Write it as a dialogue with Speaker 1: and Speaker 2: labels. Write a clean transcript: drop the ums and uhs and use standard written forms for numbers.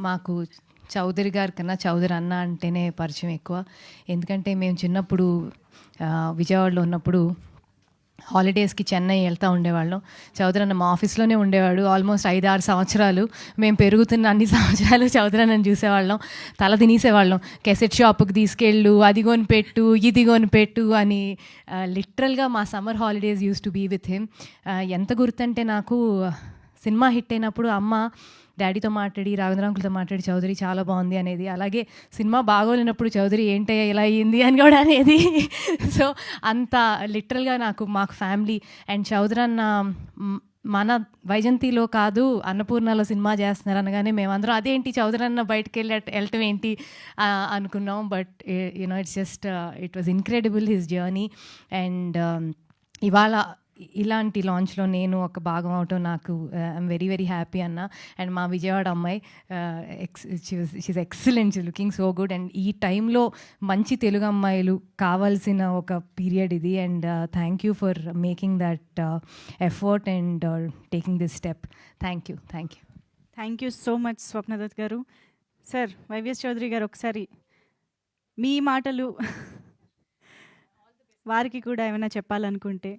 Speaker 1: మాకు చౌదరి గారి కన్నా చౌదరి అన్న అంటేనే పరిచయం ఎక్కువ. ఎందుకంటే మేము చిన్నప్పుడు విజయవాడలో ఉన్నప్పుడు హాలిడేస్కి చెన్నై వెళ్తూ ఉండేవాళ్ళం. చౌదరి అన్న మా ఆఫీస్లోనే ఉండేవాడు. ఆల్మోస్ట్ 5-6 సంవత్సరాలు మేము పెరుగుతున్న అన్ని సంవత్సరాలు చౌదరి అన్నని చూసేవాళ్ళం, తల తినేసేవాళ్ళం. కెసెట్ షాప్కి తీసుకెళ్ళు, అది కొనిపెట్టు, ఇది కొనిపెట్టు అని. లిటరల్గా మా summer holidays use to be with him. ఎంత గుర్తంటే నాకు సినిమా హిట్ అయినప్పుడు అమ్మ డాడీతో మాట్లాడి, రాఘవేంద్ర అంకుల్తో మాట్లాడి, చౌదరి చాలా బాగుంది అనేది. అలాగే సినిమా బాగోలేనప్పుడు చౌదరి ఏంటయ్యా ఇలా అయ్యింది అని కూడా అనేది. సో అంత లిటరల్గా మాకు ఫ్యామిలీ. అండ్ చౌదరి అన్న మన వైజంతిలో కాదు అన్నపూర్ణలో సినిమా చేస్తున్నారు అనగానే మేమందరం అదేంటి చౌదరి అన్న బయటకు వెళ్ళటం ఏంటి అనుకున్నాం. But you know it's just it was incredible his journey. And ఇవాళ ఇలాంటి లాంచ్లో నేను ఒక భాగం అవటం నాకు ఐఎమ్ వెరీ వెరీ హ్యాపీ అన్న. అండ్ మా విజయవాడ అమ్మాయి she's excellent, looking so good. And ఈ టైంలో మంచి తెలుగు అమ్మాయిలు కావాల్సిన ఒక పీరియడ్ ఇది. And thank you for making that effort and taking this step. Thank you.
Speaker 2: Thank you so much Swapnadutt గారు. సార్, వైవిఎస్ చౌదరి గారు, ఒకసారి మీ మాటలు వారికి కూడా ఏమైనా చెప్పాలనుకుంటే.